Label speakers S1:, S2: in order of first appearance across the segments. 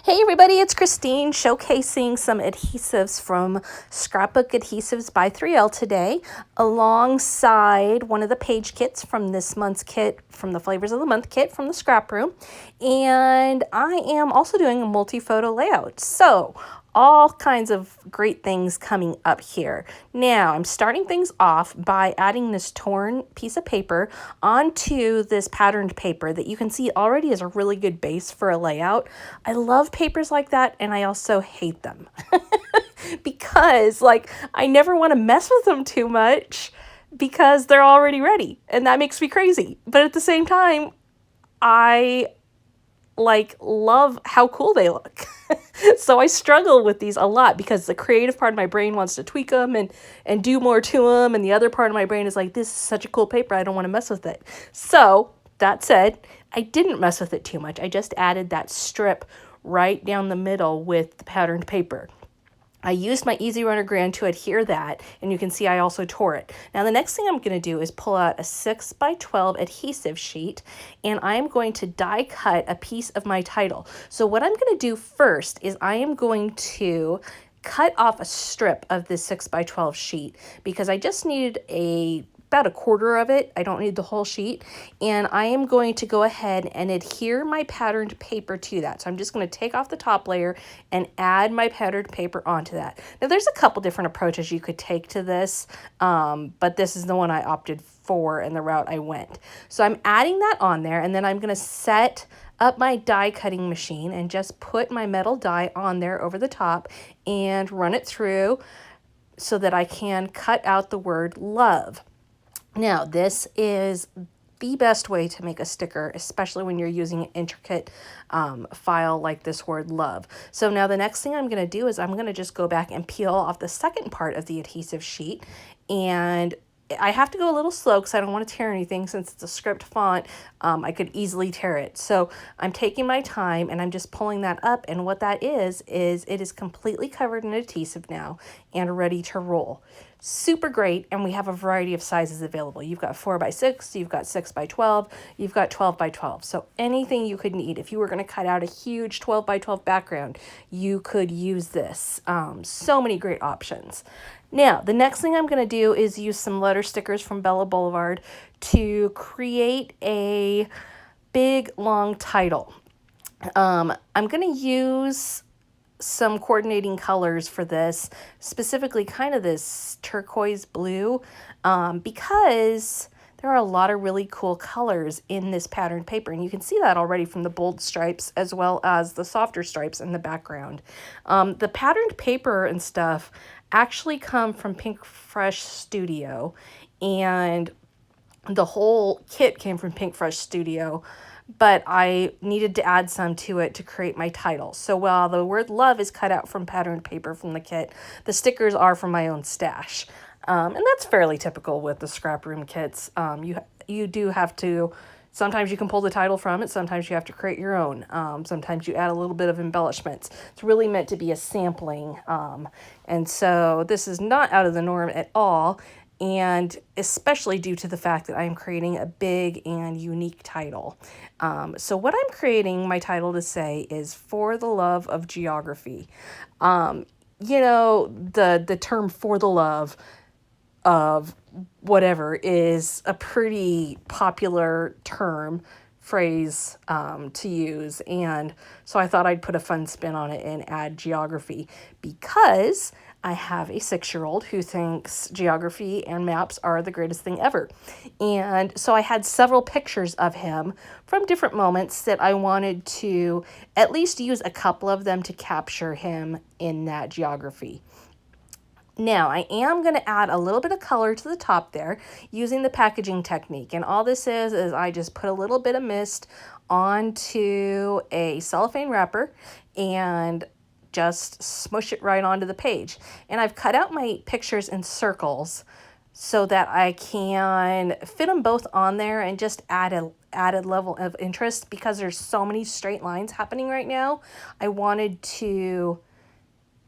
S1: Hey everybody, it's Christine showcasing some adhesives from Scrapbook Adhesives by 3L today, alongside one of the page kits from this month's kit, from the Flavors of the Month kit from the Scrap Room. And I am also doing a multi-photo layout. So all kinds of great things coming up here. Now, I'm starting things off by adding this torn piece of paper onto this patterned paper that you can see already is a really good base for a layout. I love papers like that, and I also hate them because I never want to mess with them too much because they're already ready, and that makes me crazy. But at the same time, I love how cool they look. So I struggle with these a lot because the creative part of my brain wants to tweak them and do more to them. And the other part of my brain is like, this is such a cool paper, I don't want to mess with it. So that said, I didn't mess with it too much. I just added that strip right down the middle with the patterned paper. I used my Easy Runner Grand to adhere that, and you can see I also tore it. Now the next thing I'm going to do is pull out a 6x12 adhesive sheet, and I'm going to die cut a piece of my title. So what I'm going to do first is I am going to cut off a strip of this 6x12 sheet because I just needed about a quarter of it. I don't need the whole sheet. And I am going to go ahead and adhere my patterned paper to that. So I'm just going to take off the top layer and add my patterned paper onto that. Now there's a couple different approaches you could take to this, but this is the one I opted for and the route I went. So I'm adding that on there, and then I'm going to set up my die cutting machine and just put my metal die on there over the top and run it through so that I can cut out the word love. Now, this is the best way to make a sticker, especially when you're using an intricate file like this word love. So now the next thing I'm going to do is I'm going to just go back and peel off the second part of the adhesive sheet, and I have to go a little slow because I don't want to tear anything. Since it's a script font, I could easily tear it. So I'm taking my time and I'm just pulling that up, and what that is it is completely covered in adhesive now and ready to roll. Super great, and we have a variety of sizes available. You've got 4x6, you've got 6x12, you've got 12x12. So anything you could need. If you were going to cut out a huge 12x12 background, you could use this. So many great options. Now, the next thing I'm going to do is use some letter stickers from Bella Boulevard to create a big, long title. I'm going to use some coordinating colors for this, specifically kind of this turquoise blue, because there are a lot of really cool colors in this patterned paper, and you can see that already from the bold stripes as well as the softer stripes in the background. The patterned paper and stuff actually come from Pink Fresh Studio, and the whole kit came from Pink Fresh Studio, but I needed to add some to it to create my title. So while the word love is cut out from patterned paper from the kit, the stickers are from my own stash. And that's fairly typical with the Scrap Room kits. You do have to, sometimes you can pull the title from it, sometimes you have to create your own. Sometimes you add a little bit of embellishments. It's really meant to be a sampling. And so this is not out of the norm at all, and especially due to the fact that I'm creating a big and unique title. So what I'm creating my title to say is "For the Love of Geography." You know, the term "for the love of whatever" is a pretty popular phrase to use, and so I thought I'd put a fun spin on it and add geography, because I have a 6-year-old who thinks geography and maps are the greatest thing ever. And so I had several pictures of him from different moments that I wanted to at least use a couple of them to capture him in that geography. Now, I am going to add a little bit of color to the top there using the packaging technique. And all this is I just put a little bit of mist onto a cellophane wrapper and just smush it right onto the page. And I've cut out my pictures in circles so that I can fit them both on there and just add an added level of interest, because there's so many straight lines happening right now. I wanted to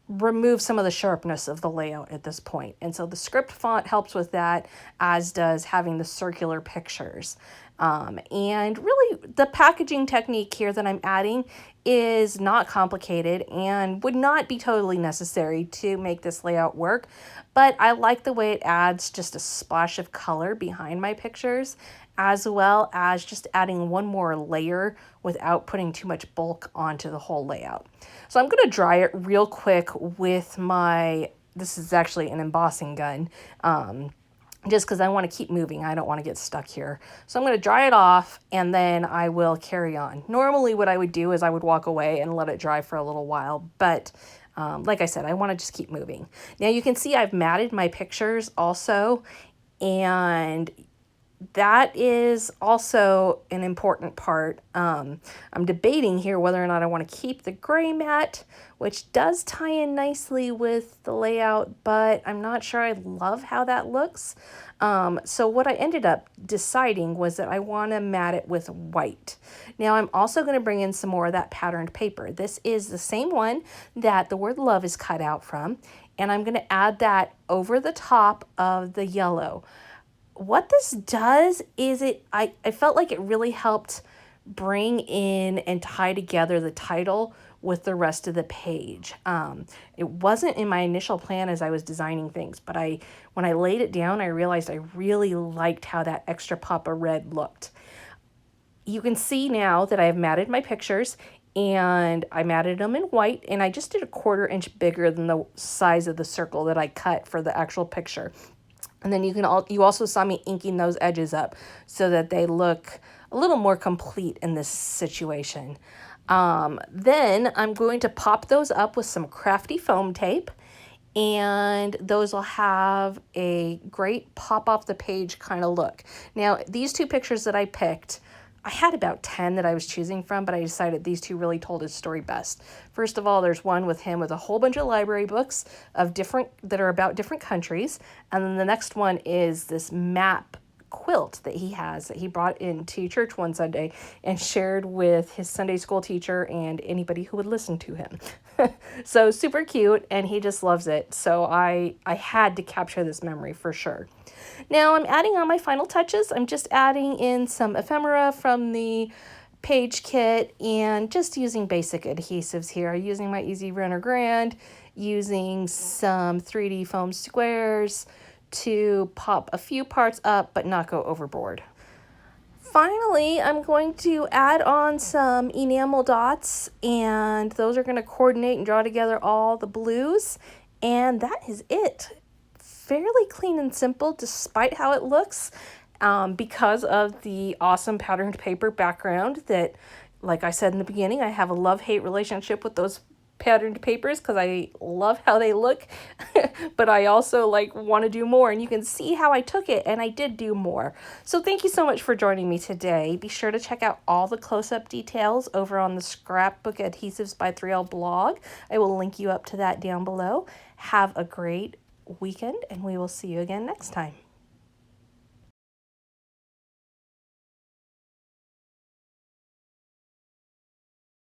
S1: remove some of the sharpness of the layout at this point. And so the script font helps with that, as does having the circular pictures. And really the packaging technique here that I'm adding is not complicated and would not be totally necessary to make this layout work, but I like the way it adds just a splash of color behind my pictures, as well as just adding one more layer without putting too much bulk onto the whole layout. So I'm going to dry it real quick with this is actually an embossing gun, just because I want to keep moving. I don't want to get stuck here. So I'm going to dry it off and then I will carry on. Normally what I would do is I would walk away and let it dry for a little while, but like I said, I want to just keep moving. Now you can see I've matted my pictures also, and that is also an important part. I'm debating here whether or not I want to keep the gray mat, which does tie in nicely with the layout, but I'm not sure I love how that looks. So what I ended up deciding was that I want to mat it with white. Now I'm also going to bring in some more of that patterned paper. This is the same one that the word love is cut out from, and I'm going to add that over the top of the yellow. What this does is I felt like it really helped bring in and tie together the title with the rest of the page. It wasn't in my initial plan as I was designing things, but when I laid it down, I realized I really liked how that extra pop of red looked. You can see now that I have matted my pictures, and I matted them in white, and I just did a 1/4 inch bigger than the size of the circle that I cut for the actual picture. And then you also saw me inking those edges up so that they look a little more complete in this situation. Then I'm going to pop those up with some crafty foam tape, and those will have a great pop off the page kind of look. Now, these two pictures that I picked, I had about 10 that I was choosing from, but I decided these two really told his story best. First of all, there's one with him with a whole bunch of library books that are about different countries. And then the next one is this map quilt that he has that he brought into church one Sunday and shared with his Sunday school teacher and anybody who would listen to him. So super cute, and he just loves it. So I had to capture this memory for sure. Now I'm adding on my final touches. I'm just adding in some ephemera from the page kit and just using basic adhesives here. Using my Easy Runner Grand, using some 3D foam squares to pop a few parts up but not go overboard. Finally, I'm going to add on some enamel dots, and those are going to coordinate and draw together all the blues, and that is it. Fairly clean and simple despite how it looks, because of the awesome patterned paper background that, like I said in the beginning, I have a love-hate relationship with those patterned papers because I love how they look, but I also want to do more, and you can see how I took it, and I did do more. So thank you so much for joining me today. Be sure to check out all the close-up details over on the Scrapbook Adhesives by 3L blog. I will link you up to that down below. Have a great weekend, and we will see you again next time.